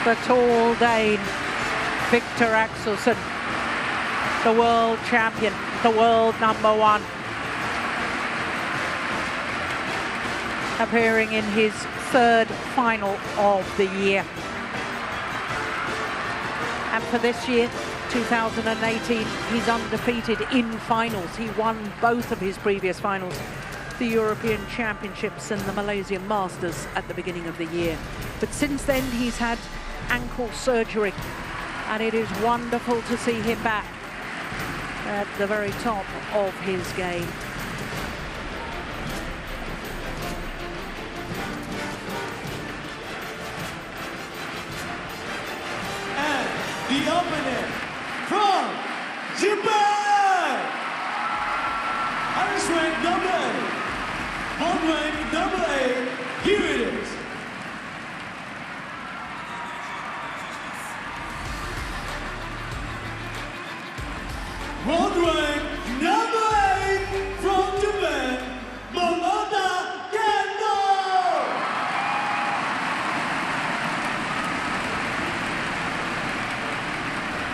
the tall Dane, Viktor AXELSEN, the world champion, the world #1, appearing in his third final of the year. And for this year, 2018, he's undefeated in finals. He won both of his previous finals, the European Championships and the Malaysian Masters at the beginning of the year. But since then, he's had ankle surgery, and it is wonderful to see him back at the very top of his game. And the opener from Japan, Irish rank AA, home rank AA, here it is. World rank #8 from Japan, MOMOTA Kento!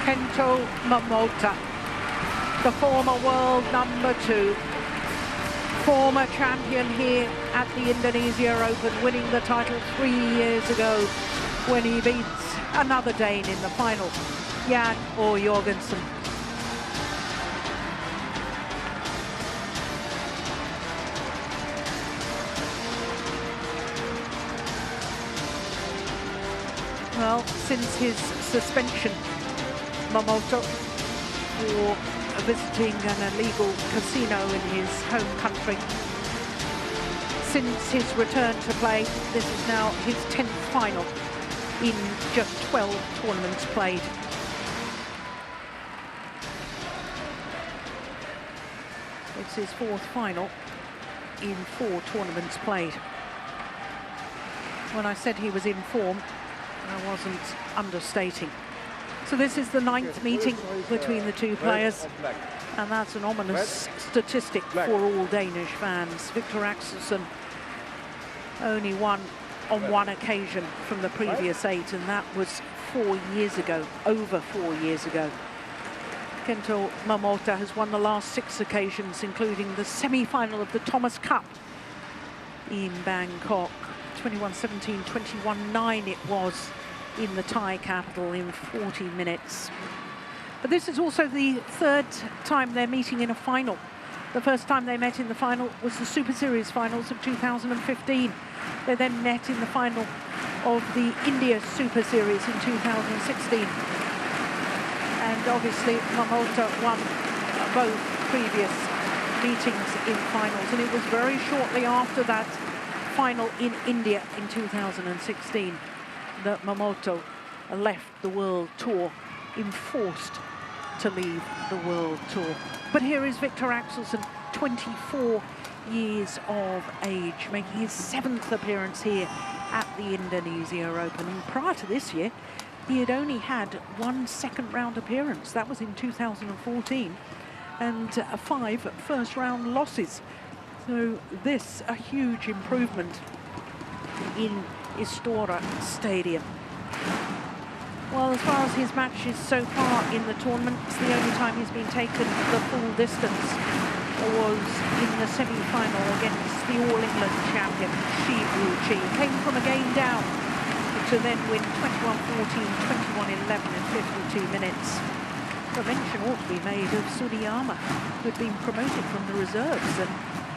Kento MOMOTA, the former world #2, former champion here at the Indonesia Open, winning the title 3 years ago when he beats another Dane in the final, Jan or Jorgensen. Well, since his suspension, MOMOTA, for visiting an illegal casino in his home country, since his return to play, this is now his 10th final in just 12 tournaments played. It's his 4th final in 4 tournaments played. When I said he was in form, I wasn't understating. So this is the 9th meeting between the two players, and that's an ominous statistic for all Danish fans. Viktor AXELSEN only won on 1 occasion from the previous 8, and that was 4 years ago, over 4 years ago. Kento MOMOTA has won the last 6 occasions, including the semi-final of the Thomas Cup in Bangkok. 21-17, 21-9 it was in the Thai capital in 40 minutes. But this is also the 3rd time they're meeting in a final. The first time they met in the final was the Super Series finals of 2015. They then met in the final of the India Super Series in 2016. And obviously MOMOTA won both previous meetings in finals, and it was very shortly after that final in India in 2016 that MOMOTA left the World Tour, enforced to leave the World Tour. But here is Viktor AXELSEN, 24 years of age, making his 7th appearance here at the Indonesia Open. And prior to this year, he had only had 1 second-round appearance. That was in 2014, and 5 first-round losses. So this, a huge improvement in Istora Stadium. Well, as far as his matches so far in the tournament, it's the only time he's been taken the full distance was in the semi-final against the All-England champion, Chi. Came from a game down to then win 21-14, 21-11 in 52 minutes. A mention ought to be made of Sudiyama, who had been promoted from the reserves and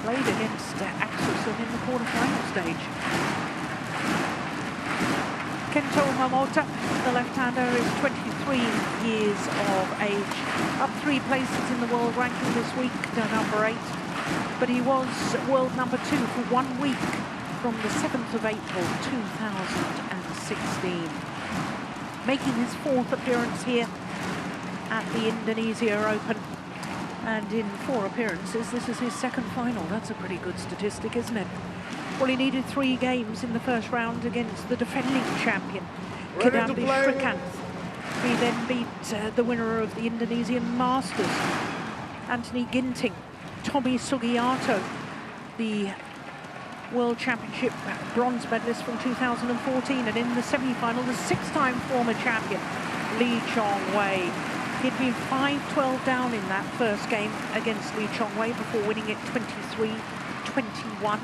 played against AXELSEN in the quarter-final stage. Kento MOMOTA, the left-hander, is 23 years of age, up 3 places in the world ranking this week to #8, but he was world #2 for 1 week from the 7th of April 2016. Making his 4th appearance here at the Indonesia Open, and in 4 appearances, this is his 2nd final. That's a pretty good statistic, isn't it? Well, he needed 3 games in the first round against the defending champion, Kidambi Srikanth. He then beat the winner of the Indonesian Masters, Anthony Ginting. Tommy Sugiarto, the World Championship bronze medalist from 2014, and in the semi-final, the 6-time former champion, Lee Chong-wei. He'd been 5-12 down in that first game against Lee Chong-wei before winning it 23-21.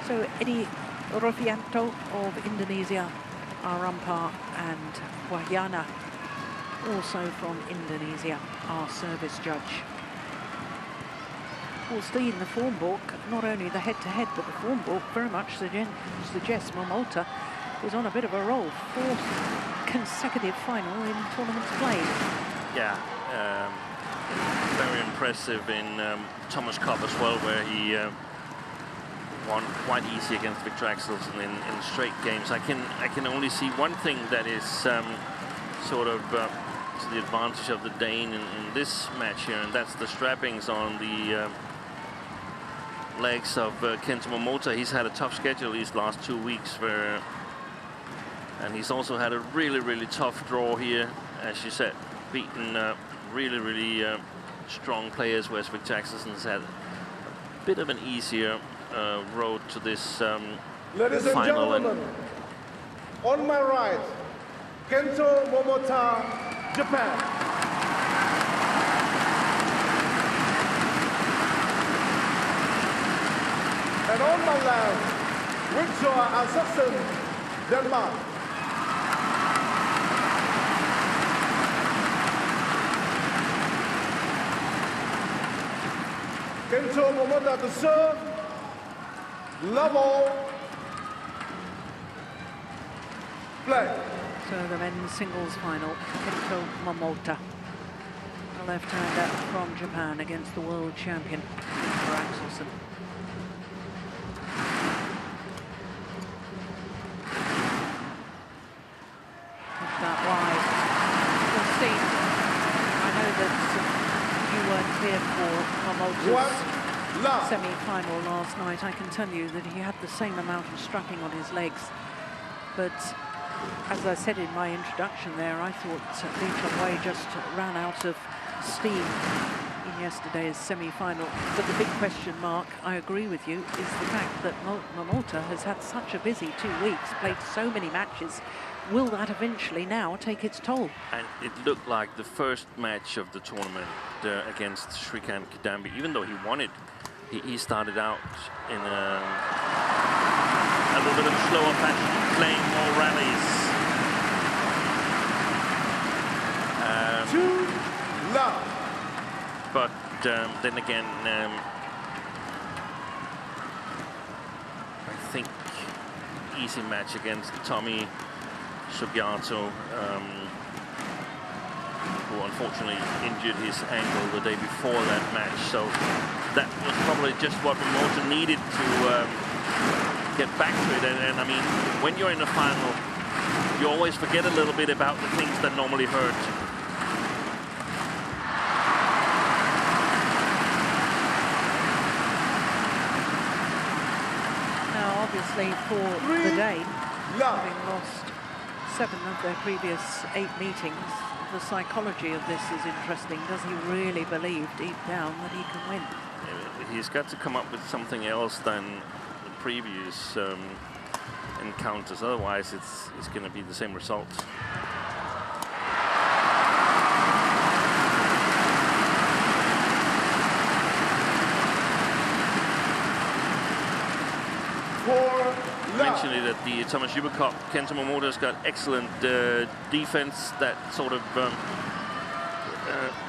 So Eddie Rofianto of Indonesia, our umpire, and Wahyana, also from Indonesia, our service judge. We'll see in the form book, not only the head-to-head, but the form book very much suggests MOMOTA is on a bit of a roll. 4th consecutive final in tournaments played. Yeah, very impressive in Thomas Cup as well, where he won quite easy against Viktor AXELSEN in straight games. I can only see one thing that is sort of to the advantage of the Dane in this match here, and that's the strappings on the legs of Kento MOMOTA. He's had a tough schedule these last 2 weeks, and he's also had a really tough draw here, as you said, beaten really strong players, whereas Viktor AXELSEN's had a bit of an easier road to this Ladies and final. gentlemen, on my right, Kento MOMOTA, Japan. And on my left, Viktor AXELSEN, Denmark. Kento MOMOTA to serve, level, play. So the men's singles final, Kento MOMOTA, a left-hander from Japan against the world champion, Viktor AXELSEN. That wide. Well, Steve, I know that you weren't here for MOMOTA's semi-final last night. I can tell you that he had the same amount of strapping on his legs. But as I said in my introduction there, I thought Lee Chong-wei just ran out of steam in yesterday's semi-final. But the big question mark, I agree with you, is the fact that MOMOTA has had such a busy 2 weeks, played so many matches. Will that eventually now take its toll? And it looked like the first match of the tournament against Shrikant Kidambi, even though he won it, he started out in a little bit of a slower fashion, playing more rallies. 2 love. But then again, I think easy match against Tommy Sugiarto, who unfortunately injured his ankle the day before that match. So that was probably just what MOMOTA needed to get back to it. And I mean, when you're in the final, you always forget a little bit about the things that normally hurt. Now, obviously, for the Dane, having lost 7 of their previous 8 meetings, the psychology of this is interesting. Does he really believe deep down that he can win? He's got to come up with something else than the previous encounters. Otherwise, it's going to be the same results. Mentioning that the Thomas Juba Cup, Kento MOMOTA's got excellent defense that sort of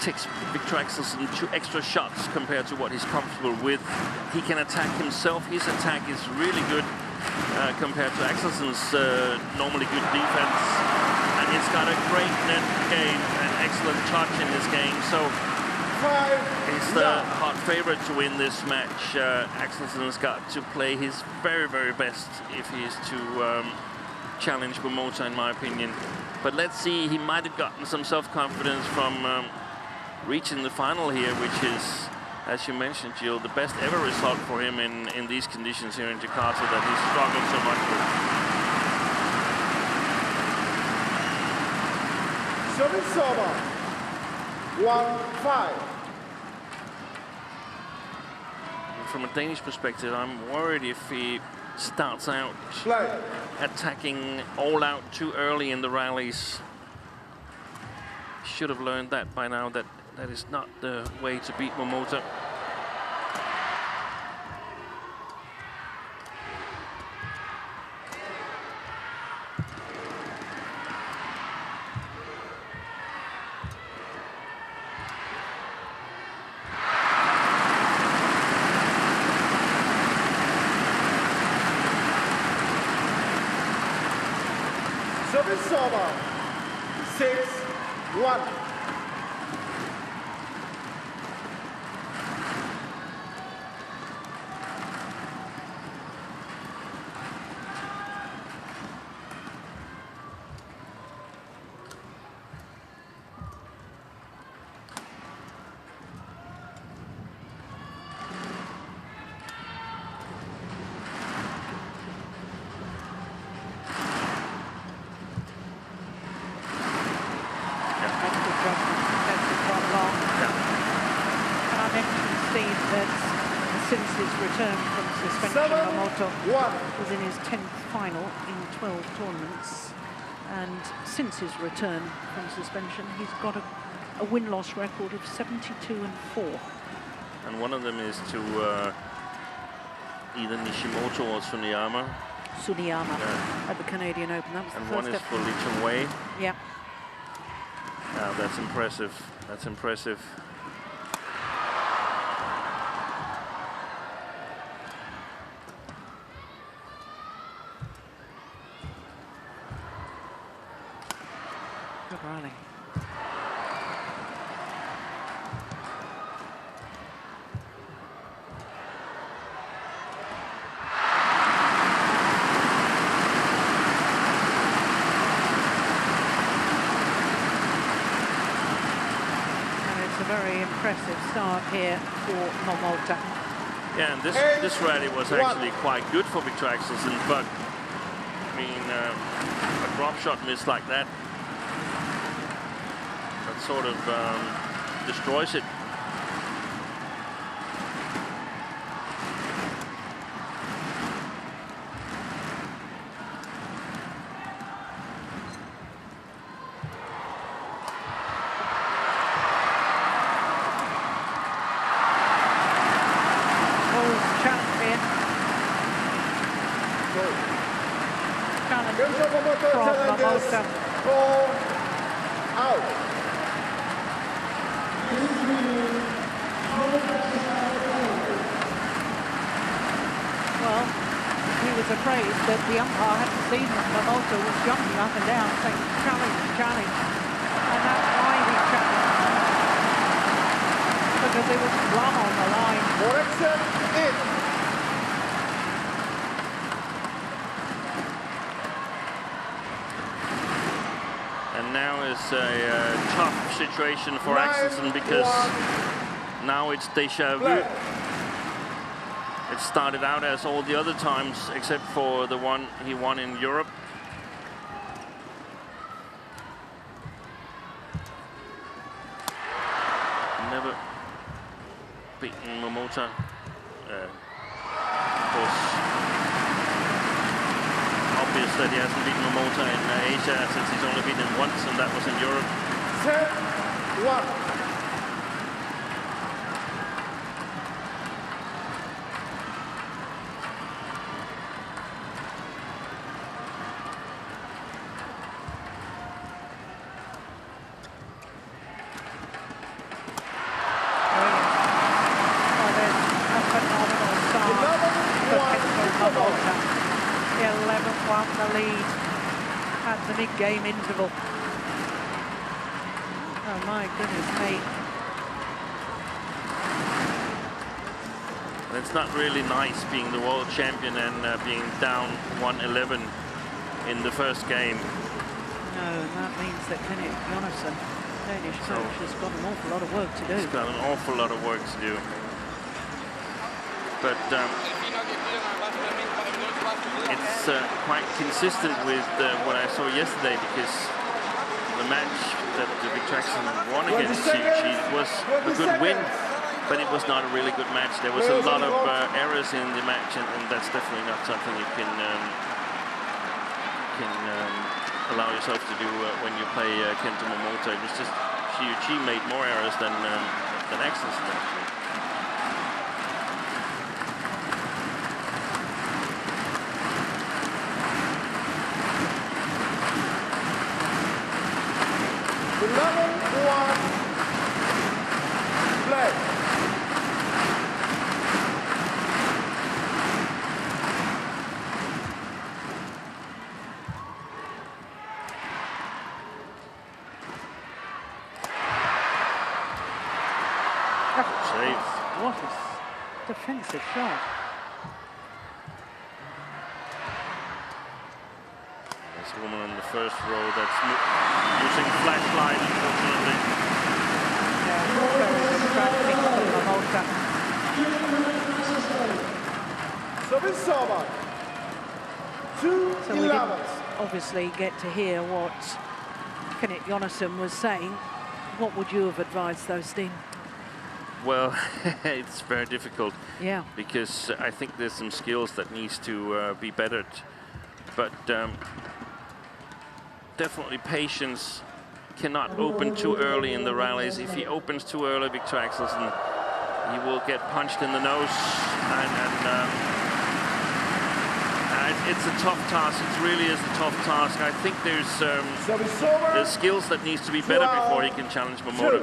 takes Viktor AXELSEN 2 extra shots compared to what he's comfortable with. He can attack himself. His attack is really good compared to AXELSEN's normally good defense. And he's got a great net game and excellent touch in his game. So he's the hot favorite to win this match. AXELSEN's got to play his very best if he is to challenge MOMOTA, in my opinion. But let's see, he might have gotten some self-confidence from reaching the final here, which is, as you mentioned, Jill, the best ever result for him in these conditions here in Jakarta that he struggled so much with. Service over. 1-5. from a Danish perspective, I'm worried if he starts out attacking all out too early in the rallies. Should have learned that by now, that that is not the way to beat MOMOTA. Service over. 6-1. Since his return from suspension, MOMOTA was in his 10th final in 12 tournaments, and since his return from suspension, he's got a win-loss record of 72-4. And one of them is to either Nishimoto or Suniyama. At the Canadian Open. That was the and first one is for Lee Chun-wei. Yeah. Now that's impressive. That's impressive. Good rally. And it's a very impressive start here for MOMOTA. Yeah, and this rally was actually quite good for Viktor AXELSEN, but I mean, a drop shot miss like that, that sort of destroys it. Afraid that the umpire hadn't seen that MOMOTA was jumping up and down saying challenge, challenge, and that's why he challenged, because there was one on the line. Correction in. And now is a tough situation for AXELSEN, because now it's déjà vu. It started out as all the other times, except for the one he won in Europe. Never beaten MOMOTA. Of course, obvious that he hasn't beaten MOMOTA in Asia, since he's only beaten him once, and that was in Europe. 10-1. The mid-game interval. Oh my goodness me. It's not really nice being the world champion and being down 1-11 in the first game. No, and that means that Kenneth Jonassen, Danish coach, has got an awful lot of work to do. He's got an awful lot of work to do. But it's quite consistent with what I saw yesterday, because the match that Viktor AXELSEN won against Suchi was a good win. but it was not a really good match. There was a lot of errors in the match, and that's definitely not something you can allow yourself to do when you play Kento MOMOTA. It was just she made more errors than AXELSEN actually. What a defensive shot. There's a woman in the first row that's using flashlight, unfortunately. Yeah, very distracting for MOMOTA. So we didn't obviously get to hear what Kenneth Jonasson was saying. What would you have advised though, Steen? Well, it's very difficult. Yeah. Because I think there's some skills that needs to be bettered. But definitely patience. Cannot open too early in the rallies. If he opens too early, Viktor AXELSEN, he will get punched in the nose. It's a tough task. It really is a tough task. I think there's skills that needs to be better before he can challenge MOMOTA.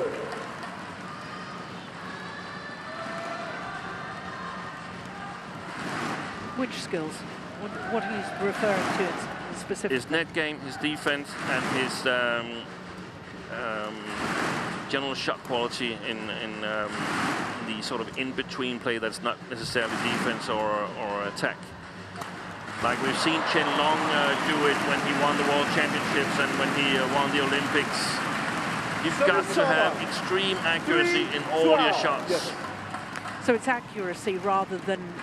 Which skills? What he's referring to specifically? His net game, his defense, and his general shot quality in the sort of in-between play that's not necessarily defense or attack. Like we've seen Chen Long do it when he won the World Championships and when he won the Olympics. You've got to have extreme accuracy in all your shots. Yes. So it's accuracy rather than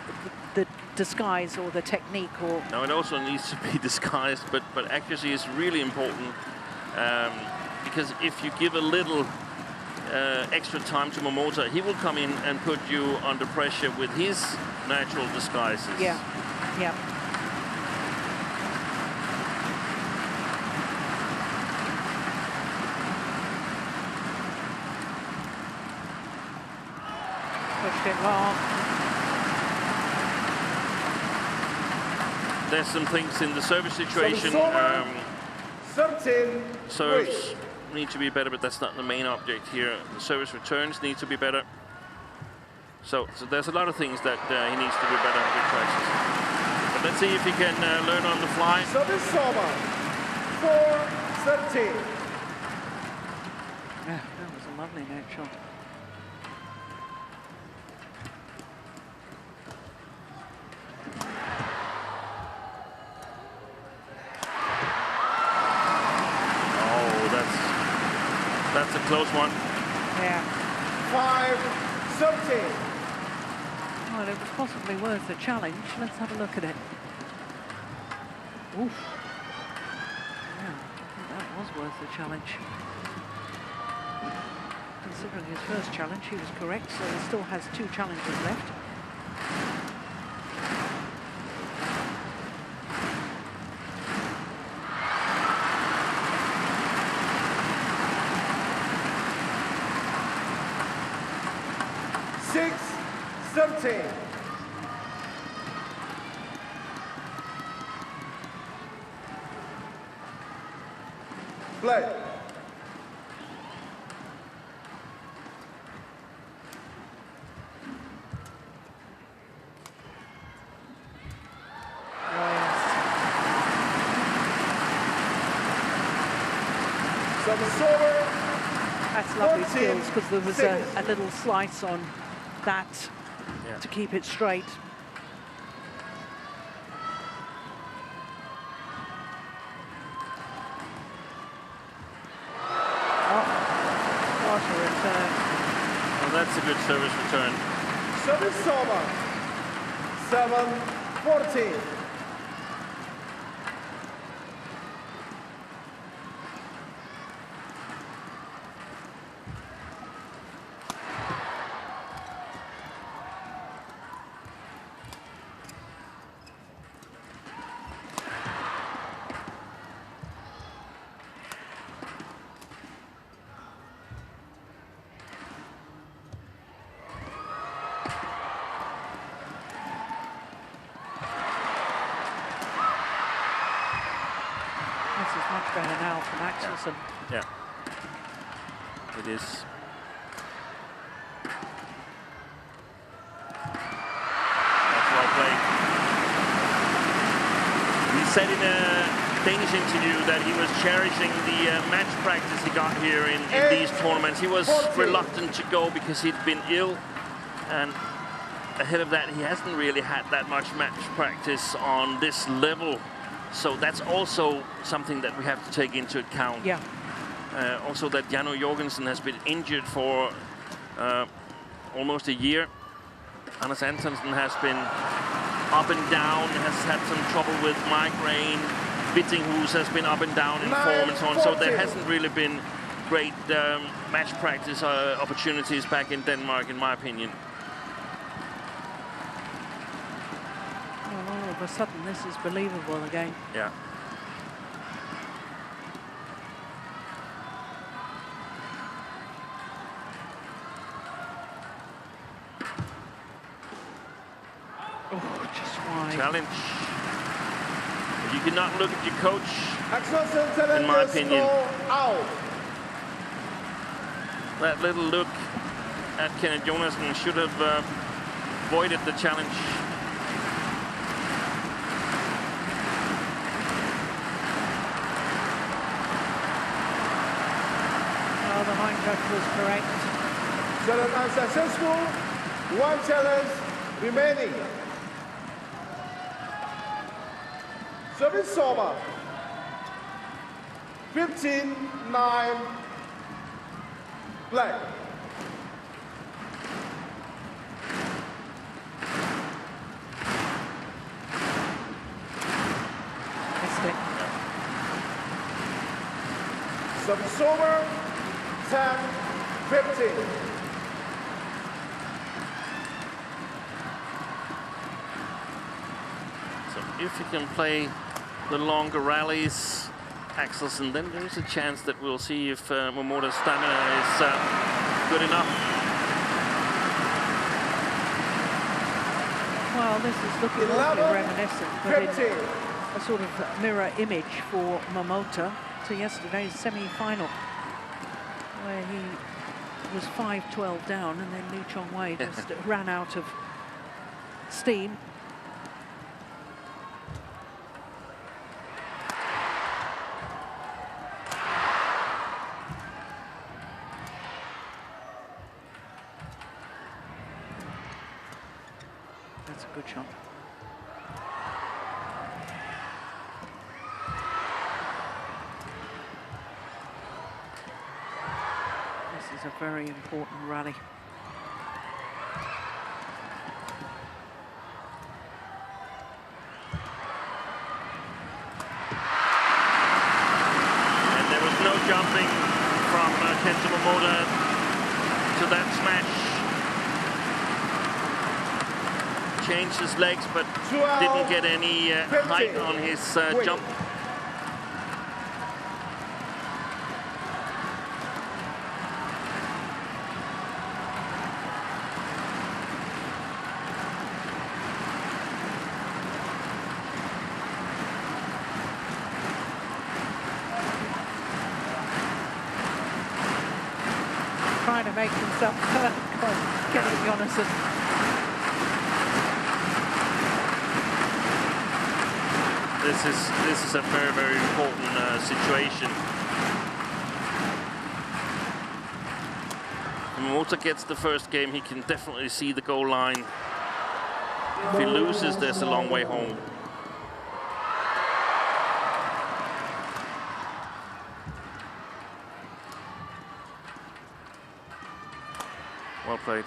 the disguise or the technique, or no, it also needs to be disguised, but accuracy is really important because if you give a little extra time to MOMOTA, he will come in and put you under pressure with his natural disguises. Yeah, yeah. Pushed it long. There's some things in the service situation. Serves need to be better, but that's not the main object here. The service returns need to be better. So there's a lot of things that he needs to be better at practice. But let's see if he can learn on the fly. Service over. 4-13. Yeah, that was a lovely net shot. That's a close one. Yeah. 5-17. Well, it was possibly worth a challenge. Let's have a look at it. Oof. Yeah, I think that was worth a challenge. Considering his first challenge, he was correct, so he still has 2 challenges left. Play. That's lovely skills, because there was a little slice on that to keep it straight. That's a good service return. Service over. 7-14. Much better now from AXELSEN. Yeah. It is. That's well played. He said in a Danish interview that he was cherishing the match practice he got here in these tournaments. He was reluctant to go because he'd been ill, and ahead of that he hasn't really had that much match practice on this level. So that's also something that we have to take into account. Yeah. Also that Jano Jorgensen has been injured for almost a year. Anders Antonsen has been up and down, has had some trouble with migraine. Vittinghus has been up and down in form and so on. So there hasn't really been great match practice opportunities back in Denmark, in my opinion. Well, all of a sudden, this is believable again. Yeah. Oh, just wide. Challenge. You cannot look at your coach, AXELSEN, in my opinion. Out. That little look at Kenneth Jonassen should have avoided the challenge. Oh, the line judge was correct. Challenge unsuccessful. One challenge remaining. Service over. 15-9. Black. Missed it. Service over. 10-15. So if you can play the longer rallies, AXELSEN, then there is a chance that we'll see if MOMOTA's stamina is good enough. Well, this is looking awfully reminiscent, but in a sort of mirror image for MOMOTA to yesterday's semi-final, where he was 5-12 down, and then Lee Chong-wei just ran out of steam. That's a good shot. This is a very important rally. And there was no jumping from Kento MOMOTA to that smash. Changed his legs, but didn't get any height on his jump. Trying to make himself hurt, Kenneth Jonassen. This is a very, very important situation. If MOMOTA gets the first game, he can definitely see the goal line. If he loses, there's a long way home. Well played.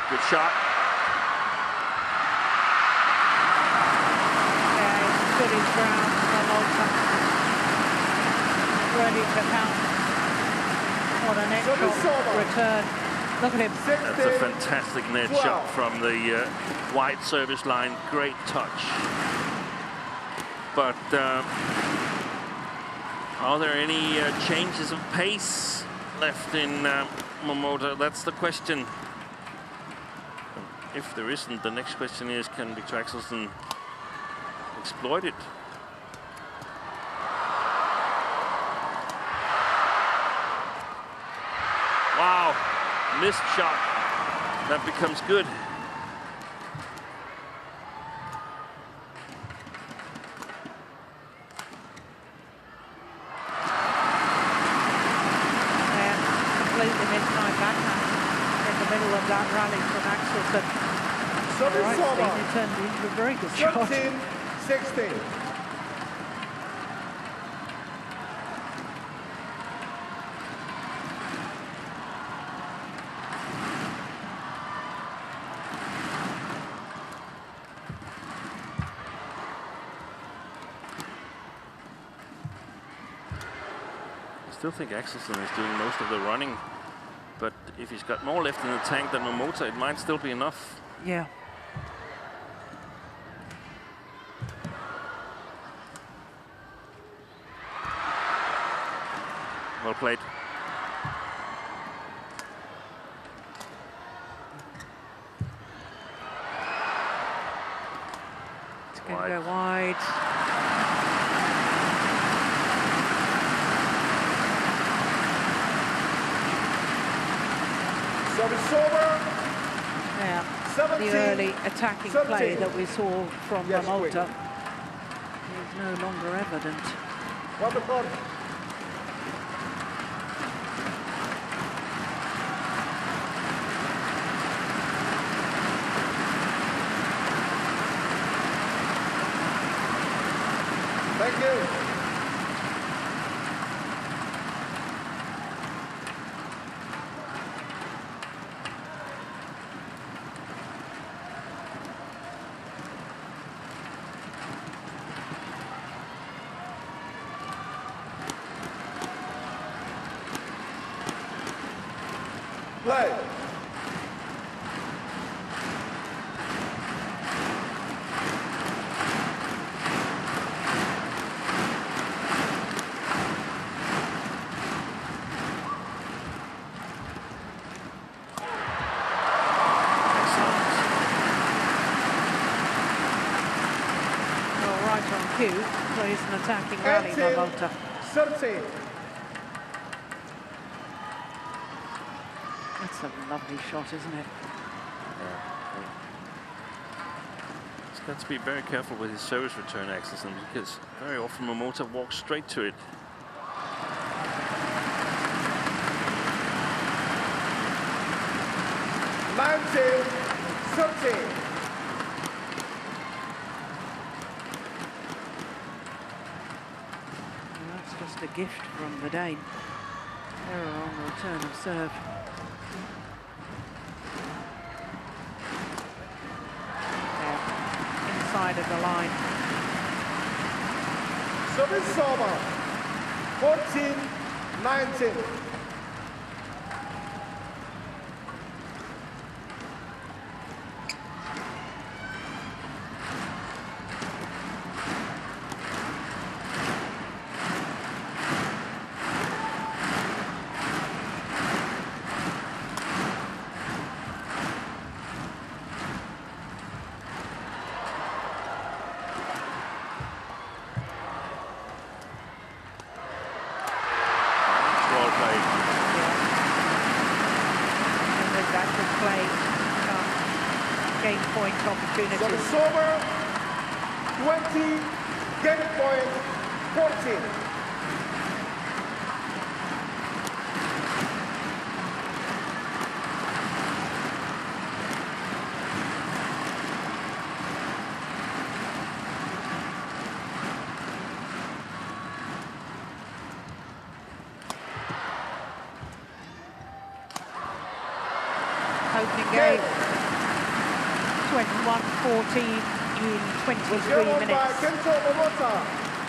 Good shot. Yeah, he's stood his ground, MOMOTA. Ready to pounce. What an excellent return. Look at him. That's a fantastic net shot from the wide service line. Great touch. But are there any changes of pace left in MOMOTA? That's the question. If there isn't, the next question is, can Viktor AXELSEN exploit it? Wow, missed shot. That becomes good. Completely missed my backhand in the middle of that rally from AXELSEN. It turned into a very good shot. 17-16. I still think AXELSEN is doing most of the running, but if he's got more left in the tank than MOMOTA, it might still be enough. Yeah. Well played. It's going to go wide. Service over. Yeah, 17, the early attacking 17. play that we saw from Yes, MOMOTA is no longer evident. Wonderful. Thank you. Play. Well, right on cue, plays an attacking rally, MOMOTA. 13. That's a lovely shot, isn't it? He's got to be very careful with his service return, AXELSEN, because very often MOMOTA walks straight to it. Nineteen, 13. And that's just a gift from the Dane. Error on the return of serve. Inside of the line. Service over. 14-19. Game point opportunities. Service over. 20. Game point. 14. Opening game. 21-14 in 23 minutes. By Kento MOMOTA,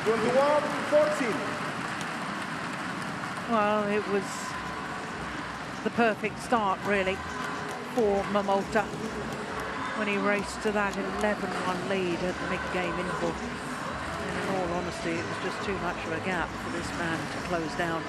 21-14. Well, it was the perfect start, really, for MOMOTA when he raced to that 11-1 lead at the mid-game interval. And in all honesty, it was just too much of a gap for this man to close down.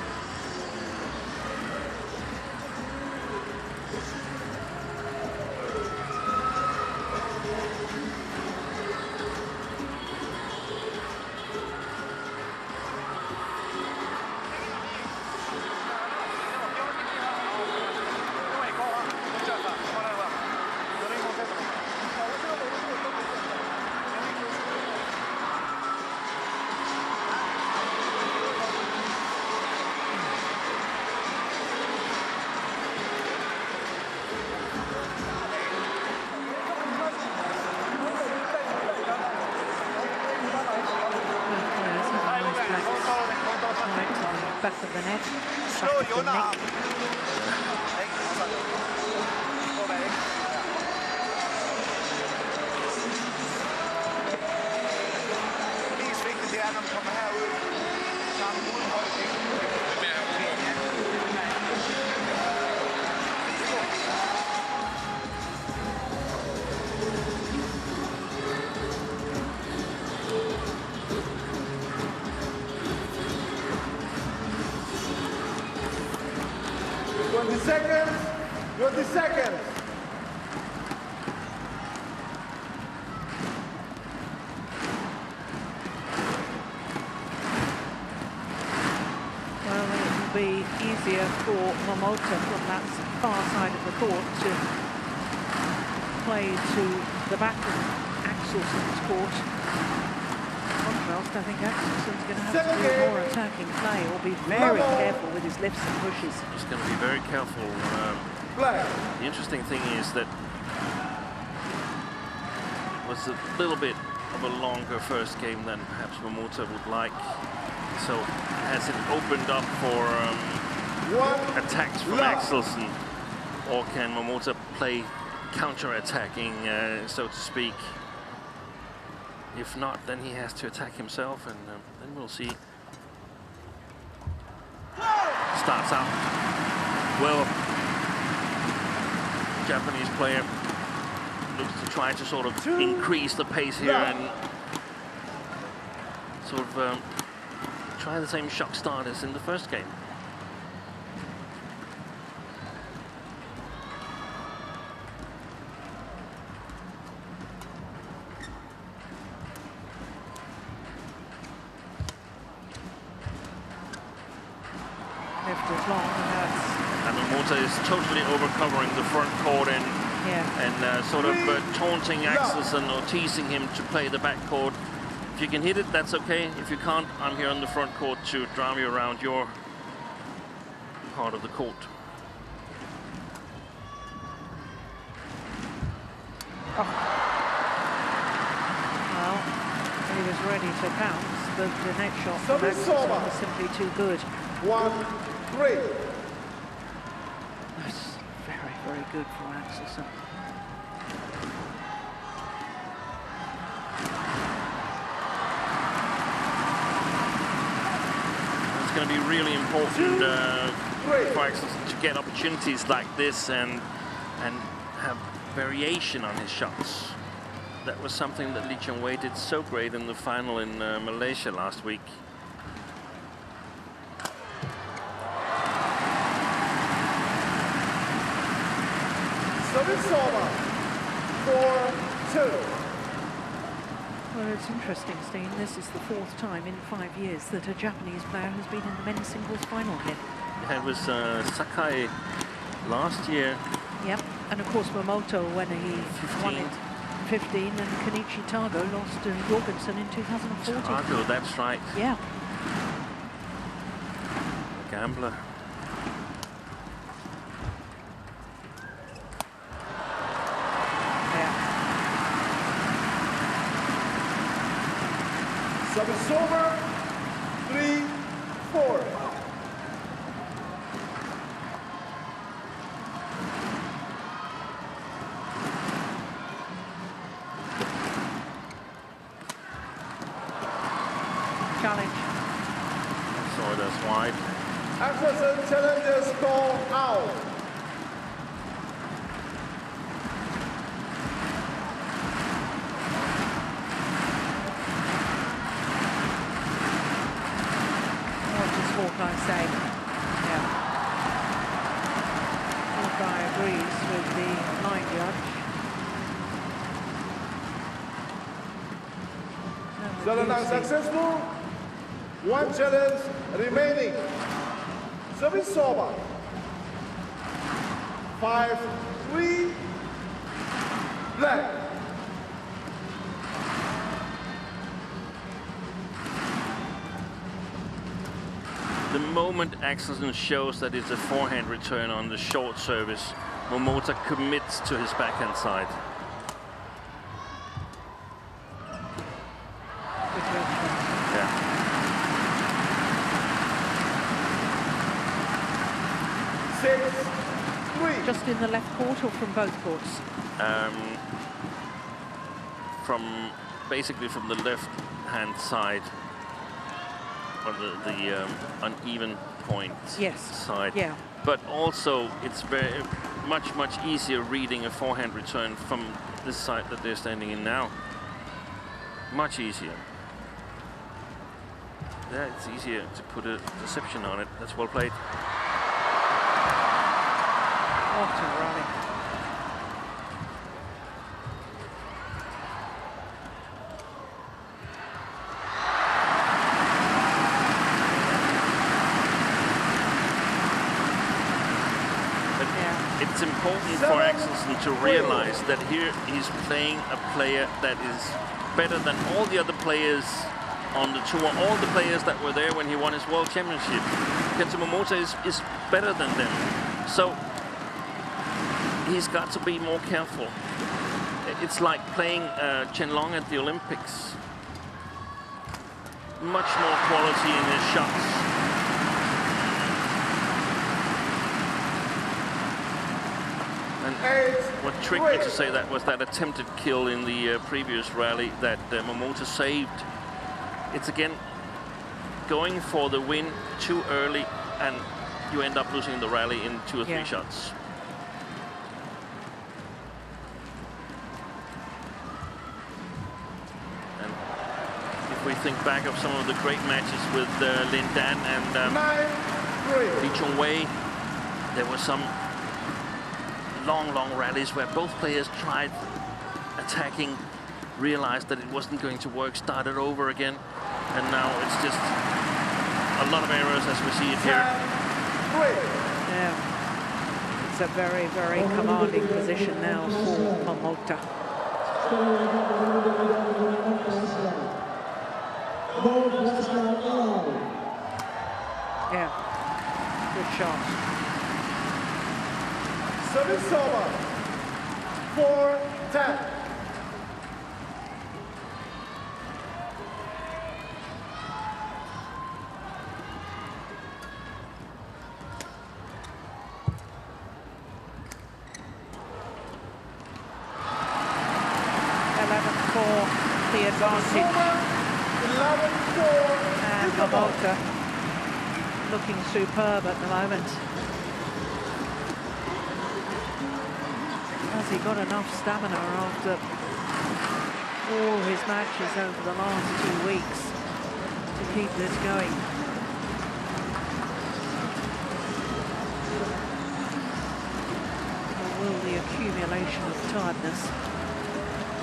back of the net. Slå Back i of the underarm. neck. Ikke? Og så gå bag, ikke? Det mest vigtige, det er, når man kommer herud, så har man uden højde ting. Seconds. 20 seconds. Well, it will be easier for MOMOTA from that far side of the court to play to the back of Axelsen's court. Contrast, I think Axelsen's going to have to do more attacking play or be very careful with his lifts and pushes. He's going to be very careful. The interesting thing is that it was a little bit of a longer first game than perhaps MOMOTA would like. So has it opened up for attacks from Axelsen, or can MOMOTA play counter-attacking, so to speak? If not, then he has to attack himself, and then we'll see. Starts out well. Japanese player looks to try to sort of increase the pace here and sort of try the same shock start as in the first game. And MOMOTA is totally overcovering the front court and sort of taunting Axelsen or teasing him to play the back court. If you can hit it, that's okay. If you can't, I'm here on the front court to drive you around your part of the court. Well, he was ready to pounce, but the net shot from Axelsen was simply too good. 1-3. That's very, very good for Axelsen. It's going to be really important for Axelsen to get opportunities like this and have variation on his shots. That was something that Lee Chong-wei did so great in the final in Malaysia last week. Service over. 4-2. Well, it's interesting, Steen. This is the fourth time in 5 years that a Japanese player has been in the men's singles final here. It was Sakai last year. Yep, and of course MOMOTA when he won it in 15, and Kenichi Tago lost to Jorgensen in 2014. Tago, that's right. Yeah. Gambler. Service over. 3-4. Challenge. So that's wide. Axelsen challenges call out. Hawkeye say, yeah. Hawkeye agrees with the line judge. Challenge unsuccessful. One challenge remaining. Service over. 5-3. Black. The moment Axelsen shows that it's a forehand return on the short service, MOMOTA commits to his backhand side. Yeah. 6-3. Just in the left court or from both courts? Basically from the left-hand side, or the uneven point side. Yeah. But also, it's very much easier reading a forehand return from this side that they're standing in now. Much easier. Yeah, it's easier to put a deception on it. That's well played. What a rally. It's important for AXELSEN to realize that here he's playing a player that is better than all the other players on the tour, all the players that were there when he won his World Championship. Kento MOMOTA is better than them. So he's got to be more careful. It's like playing Chen Long at the Olympics. Much more quality in his shots. What tricked me to say that was that attempted kill in the previous rally that MOMOTA saved. It's again going for the win too early, and you end up losing the rally in 2 or 3 shots. And if we think back of some of the great matches with Lin Dan and Lee Chong Wei, there were some long rallies where both players tried attacking, realized that it wasn't going to work, started over again, and now it's just a lot of errors as we see it here. Yeah, it's a very commanding position now for MOMOTA. Yeah, good shot. Service over. 4-10. The advantage. 11-4. And MOMOTA looking superb at the moment. Has he got enough stamina after all his matches over the last 2 weeks to keep this going? Or will the accumulation of tiredness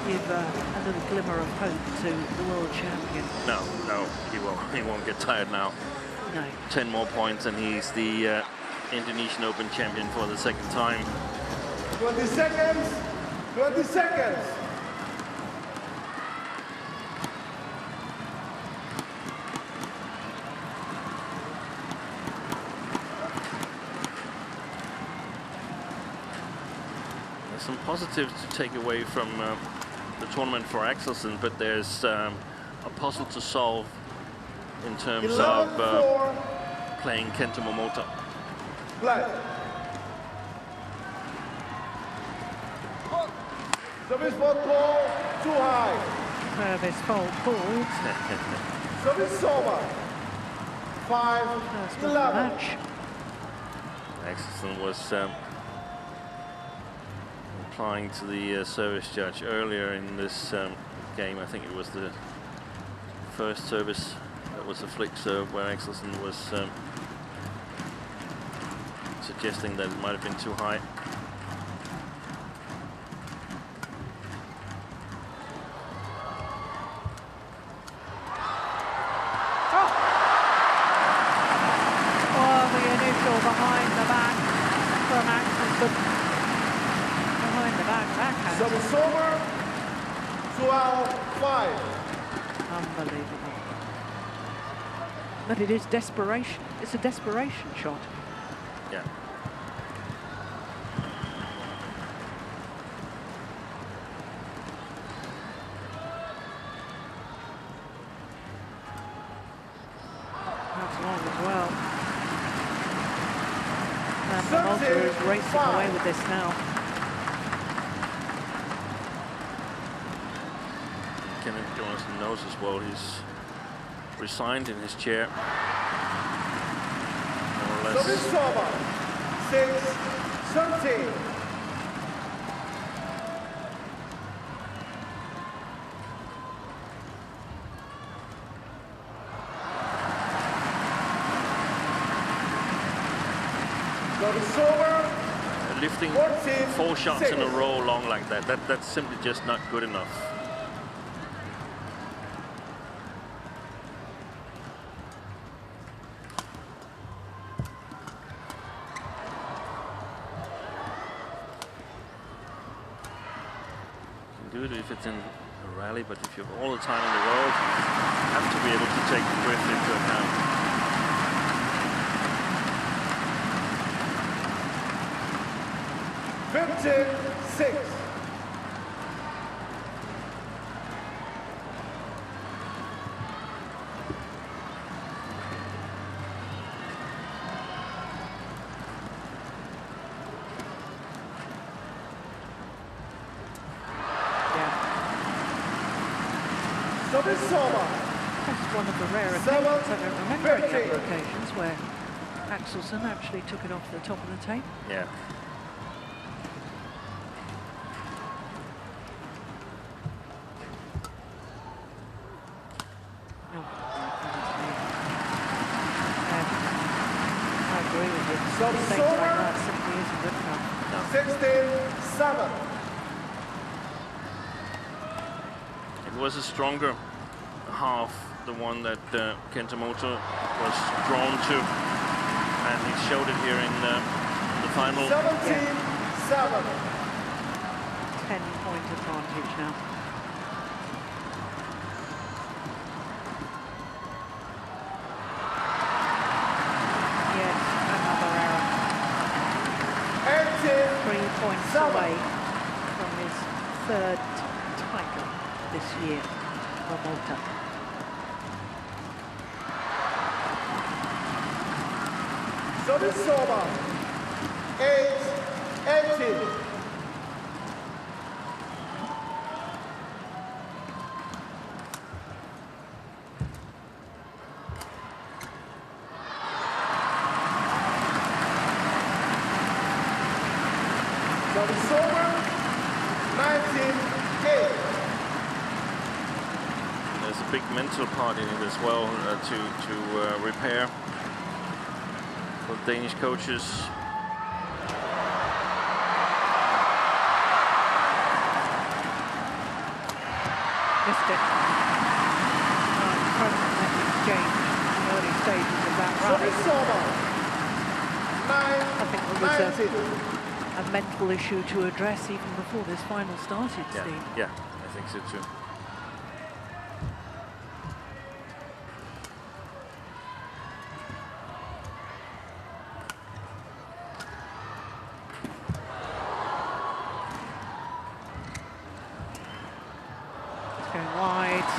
give a little glimmer of hope to the world champion? No, he won't get tired now. No. 10 more points and he's the Indonesian Open champion for the 2nd time. 20 seconds. 20 seconds. There's some positives to take away from the tournament for AXELSEN, but there's a puzzle to solve in terms of playing Kento MOMOTA. Black. Service fault call, too high. Service fault called. Service over. 5-11. Match. AXELSEN was replying to the service judge earlier in this game. I think it was the first service that was a flick serve where AXELSEN was suggesting that it might have been too high. Behind the back from AXELSEN. Behind the back backhand. Service over. 12-5. Unbelievable. But it is desperation. It's a desperation shot. Yeah. That's long as well. And MOMOTA is racing away with this now. Kenneth Johnson knows as well, he's resigned in his chair. More or less. Service over. 6-13. Service over. Lifting 4 shots in a row long like that, that's simply just not good enough. You can do it if it's in a rally, but if you have all the time in the world, you have to be able to take the drift into account. Six. That's one of the rare occasions, I don't remember any other occasions where AXELSEN actually took it off the top of the tape. Yeah. I agree with you. Things like that simply isn't good enough. No. 16-7. It was a stronger half, the one that Kento was drawn to, and he showed it here in the final. 17-7. 10-point advantage now. Yes, another error. 3 points away from his 3rd title this year, MOMOTA. Service over. 8-18. Service over. 19-8. There's a big mental part in it as well to repair for the Danish coaches. Missed it. Incredible net exchange in the early stages of that rally. Service over. I think there was a mental issue to address even before this final started, Steve. Yeah, I think so too. It's going wide.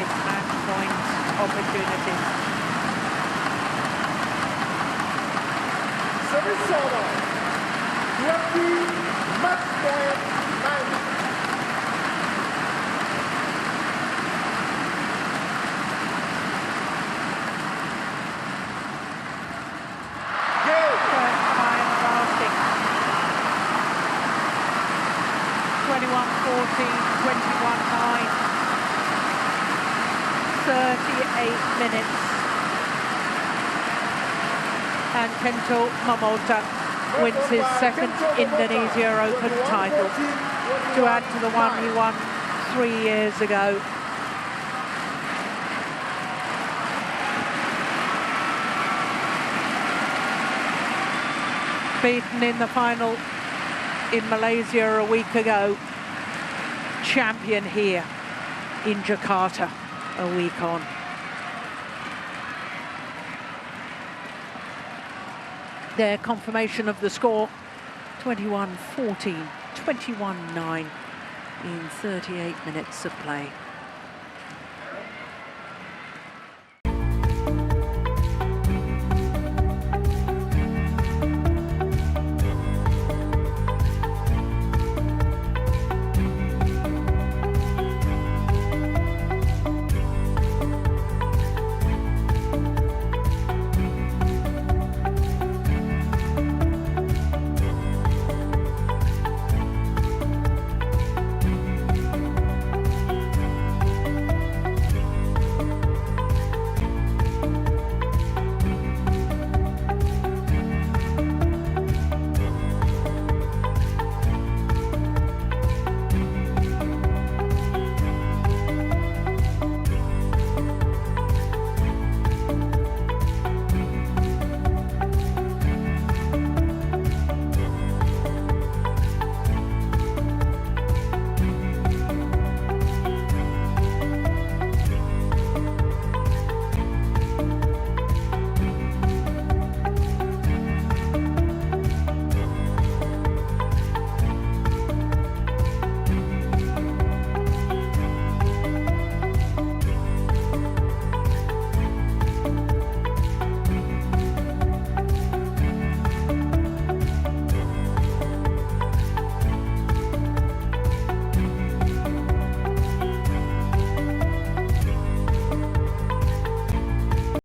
It's match point opportunity. Service over. 20 match point 9. First time lasting. 21-14, 21-9. 38 minutes. And Kento MOMOTA wins his 2nd Indonesia Open title, to add to the one he won 3 years ago. Beaten in the final in Malaysia a week ago. Champion here in Jakarta a week on. Their confirmation of the score, 21-14, 21-9 in 38 minutes of play.